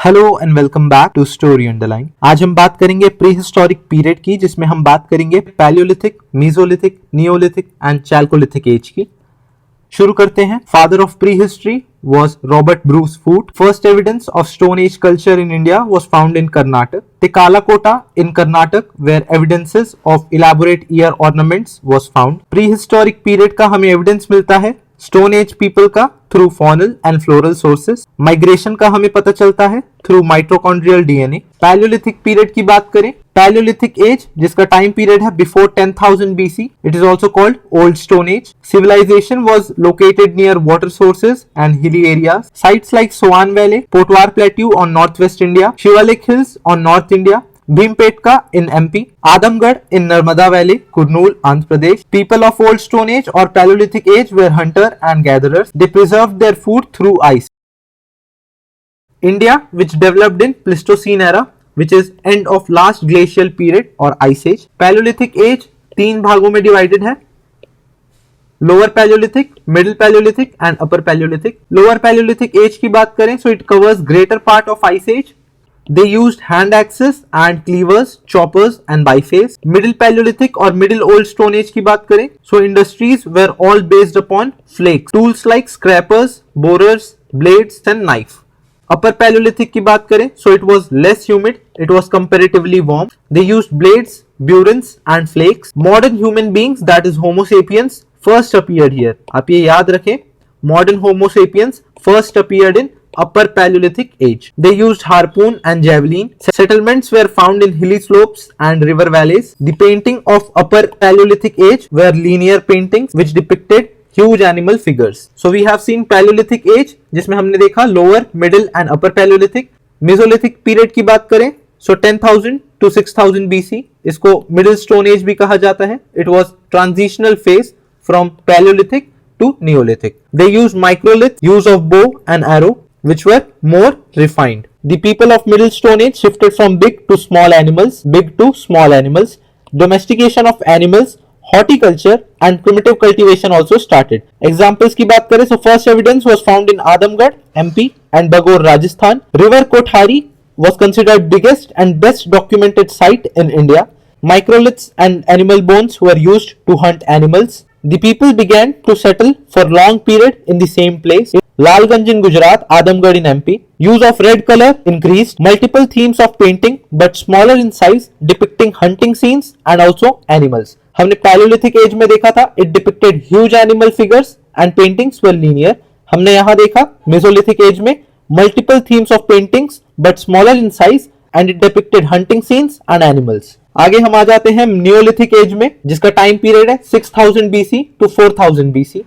Hello and welcome back to story underline. आज हम बात करेंगे प्री हिस्टोरिक पीरियड की, जिसमें हम बात करेंगे Paleolithic, Mesolithic, Neolithic and Chalcolithic age की। शुरू करते हैं। Father of prehistory was Robert Bruce Foote. First evidence of Stone Age culture in India was found in Karnataka. Tekalakota in Karnataka, where evidences of elaborate ear ornaments was found. Prehistoric period का हमें evidence मिलता है Stone Age people का through faunal and floral sources. Migration का हमें पता चलता है through mitochondrial DNA. Paleolithic period की बात करें, Paleolithic age जिसका time period है before 10,000 BC. It is also called Old Stone Age. Civilization was located near water sources and hilly areas. Sites like Swan Valley, Potwar Plateau on northwest India, Shivalik Hills on North India, Bhimpetka in MP, Adamgarh in Narmada Valley, Kurnool, Andhra Pradesh. People of Old Stone Age or Paleolithic age were hunter and gatherers. They preserved their food through ice. India, which developed in Pleistocene era, which is end of last glacial period or ice age. Paleolithic age तीन भागों में divided है, lower palaeolithic, middle palaeolithic and upper palaeolithic. Lower palaeolithic age की बात करें so it covers greater part of ice age. They used hand axes and cleavers, choppers and biface. Middle palaeolithic और middle old stone age की बात करें so industries were all based upon flakes, tools like scrapers, borers, blades and knife. Upper palaeolithic की बात करें so it was less humid, it was comparatively warm. They used blades, burins and flakes. Modern human beings, that is Homo sapiens, first appeared here. आप ये याद रखें, modern Homo sapiens first appeared in upper Paleolithic age. They used harpoon and javelin. Settlements were found in hilly slopes and river valleys. The painting of upper Paleolithic age were linear paintings which depicted huge animal figures. So we have seen Paleolithic age जिसमें हमने देखा lower, middle and upper Paleolithic. Mesolithic period की बात करें so 10,000 to 6,000 BC, इसको middle stone age भी कहा जाता है. It was transitional phase from Paleolithic to Neolithic. They use microlith, use of bow and arrow which were more refined. The people of middle stone age shifted from big to small animals, big to small animals. Domestication of animals, horticulture and primitive cultivation also started. Examples की बात करें so first evidence was found in Adamgarh, MP and Bagor, Rajasthan. River Kothari was considered biggest and best documented site in India. Microliths and animal bones were used to hunt animals. The people began to settle for long period in the same place. Lalganj in Gujarat, Adamgarh in MP. Use of red color increased. Multiple themes of painting but smaller in size, depicting hunting scenes and also animals. हमने Paleolithic age में देखा था, it depicted huge animal figures and paintings were linear. हमने यहाँ देखा Mesolithic age में multiple themes of paintings but smaller in size and it depicted hunting scenes and animals. आगे हम आ जाते हैं नियोलिथिक एज में जिसका टाइम पीरियड है 6000 BC to 4000 BC.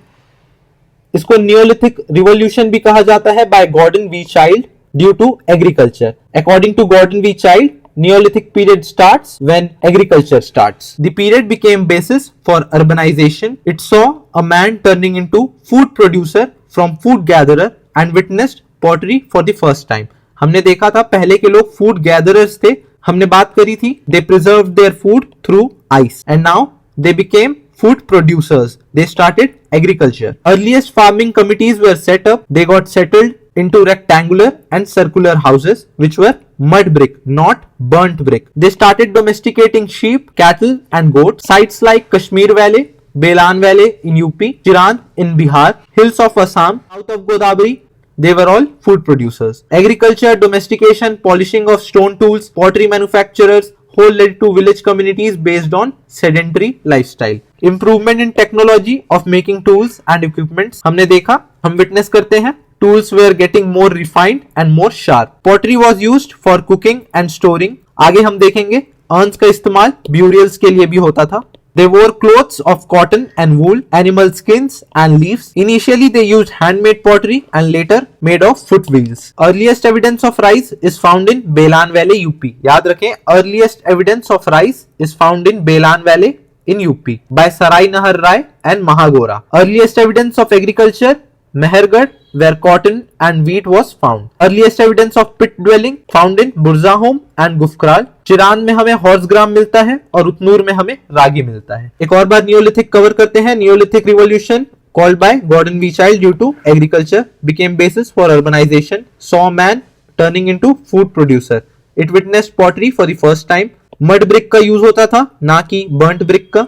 इसको नियोलिथिक रिवॉल्यूशन भी कहा जाता है by Gordon V. Child due to agriculture. According to Gordon V. Child, Neolithic period starts when agriculture starts. The period became basis for urbanization. It saw a man turning into food producer from food gatherer and witnessed pottery for the first time. हमने देखा था पहले के लोग food gatherers थे. हमने बात करी थी they preserved their food through ice and now they became food producers. They started agriculture. Earliest farming committees were set up. They got settled into rectangular and circular houses which were mud brick, not burnt brick. They started domesticating sheep, cattle and goats. Sites like Kashmir Valley, Belan Valley in UP, Chirand in Bihar, hills of Assam, south of Godavari, they were all food producers. Agriculture, domestication, polishing of stone tools, pottery manufacturers, whole led to village communities based on sedentary lifestyle. Improvement in technology of making tools and equipments. हमने देखा, हम witness करते हैं, tools were getting more refined and more sharp. Pottery was used for cooking and storing. आगे हम देखेंगे, urns का इस्तेमाल burials के लिए भी होता था. They wore clothes of cotton and wool, animal skins and leaves. Initially they used handmade pottery and later made of foot wheels. Earliest evidence of rice is found in Belan Valley, UP. याद रखें, earliest evidence of rice is found in Belan Valley in UP by Sarai Nahar Rai and Mahagora. Earliest evidence of agriculture, Mehergarh, where cotton and wheat was found. Earliest evidence of pit dwelling found in Burzahom and Gufkral. चिरान में हमें horse ग्राम मिलता है और उतनूर में हमें रागी मिलता है. एक और बार नियोलिथिक कवर करते हैं. Neolithic revolution called by Gordon V. Child due to agriculture became basis for urbanization, saw man turning into food producer. It witnessed pottery for the first time. Mud brick का use होता था, ना कि बर्nt brick का.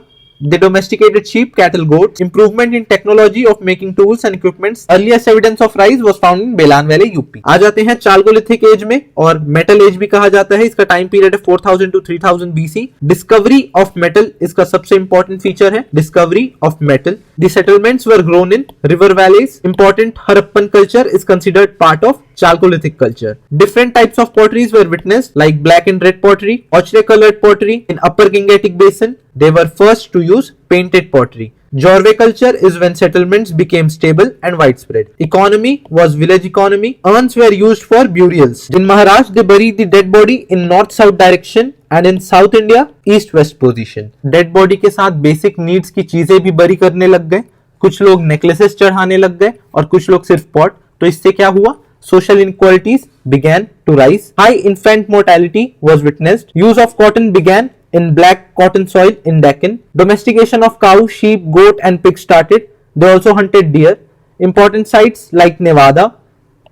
They domesticated sheep, cattle, goats. Improvement in technology of making tools and equipments. Earliest evidence of rice was found in Belan Valley, UP. आ जाते हैं Chalcolithic as में, और मेटल एज भी कहा जाता है. इसका टाइम पीरियड है 4000 to 3000 BC. Discovery of metal इसका सबसे इंपॉर्टेंट फीचर है. Discovery of metal. The settlements were grown in river valleys. Important Harappan culture is considered part of Chalcolithic culture. Different types of potteries were witnessed, like black and red pottery, ochre colored pottery in Upper Gangetic Basin. They were first to use painted pottery. Jorwe culture is when settlements became stable and widespread. Economy was village economy. Urns were used for burials. In Maharashtra, they buried the dead body in north-south direction, and in South India, east-west position. Dead body के साथ basic needs की चीजें भी bury करने लग गए. कुछ लोग necklaces चढ़ाने लग गए और कुछ लोग सिर्फ pot. तो इससे क्या हुआ? Social inequalities began to rise. High infant mortality was witnessed. Use of cotton began in black cotton soil in Deccan. Domestication of cow, sheep, goat and pig started. They also hunted deer. Important sites like Nevada,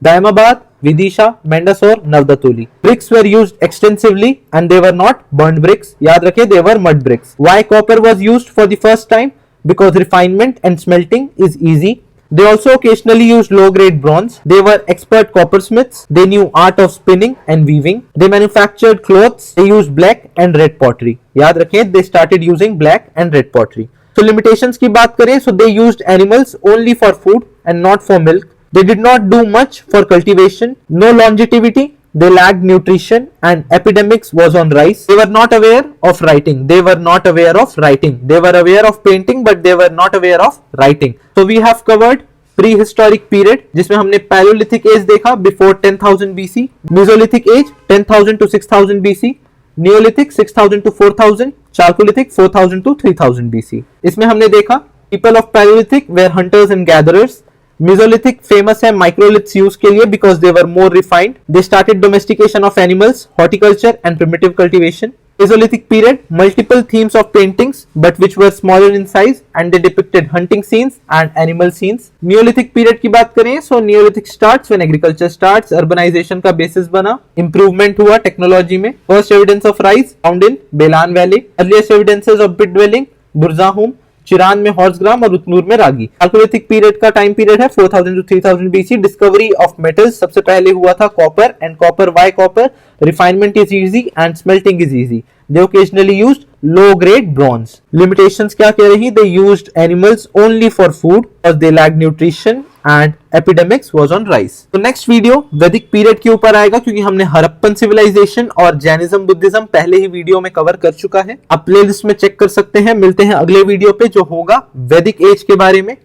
Daimabad, Vidisha, Mandsaur, Navdatoli. Bricks were used extensively and they were not burnt bricks. याद रखें, they were mud bricks. Why copper was used for the first time? Because refinement and smelting is easy. They also occasionally used low-grade bronze. They were expert coppersmiths. They knew art of spinning and weaving. They manufactured clothes. They used black and red pottery. याद रखें, they started using black and red pottery. So limitations की बात करें, so they used animals only for food and not for milk. They did not do much for cultivation. No longevity. They lacked nutrition and epidemics was on rise. They were not aware of writing. They were not aware of writing. They were aware of painting but they were not aware of writing. So we have covered prehistoric period जिसमें हमने Paleolithic age देखा before 10,000 BC, Mesolithic age 10,000 to 6,000 BC, Neolithic 6,000 to 4,000, Chalcolithic 4,000 to 3,000 BC. इसमें हमने देखा people of Paleolithic were hunters and gatherers. Mesolithic famous है microliths use के लिए because they were more refined. They started domestication of animals, horticulture and primitive cultivation. Mesolithic period, multiple themes of paintings but which were smaller in size and they depicted hunting scenes and animal scenes. Neolithic period की बात करें, so Neolithic starts when agriculture starts, urbanization का basis बना, improvement हुआ technology में. First evidence of rice found in Belan Valley. Earliest evidences of pit dwelling, Burzahum, चिरान में हॉर्सग्राम और उतनूर में रागी. चालकोलिथिक पीरियड का टाइम पीरियड है 4000 to 3000 BC. Discovery of metals सबसे पहले हुआ था copper and copper. Y copper? Refinement is easy and smelting is easy. They occasionally used low-grade bronze. Limitations क्या कह रही? They used animals only for food because they lacked nutrition and epidemics was on rise. तो next video वैदिक period के ऊपर आएगा क्योंकि हमने हड़प्पन सिविलाइजेशन और जैनिज्म बुद्धिज्म पहले ही वीडियो में कवर कर चुका है. आप प्लेलिस्ट में चेक कर सकते हैं. मिलते हैं अगले वीडियो पे जो होगा वैदिक एज के बारे में.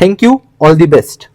Thank you, all the best.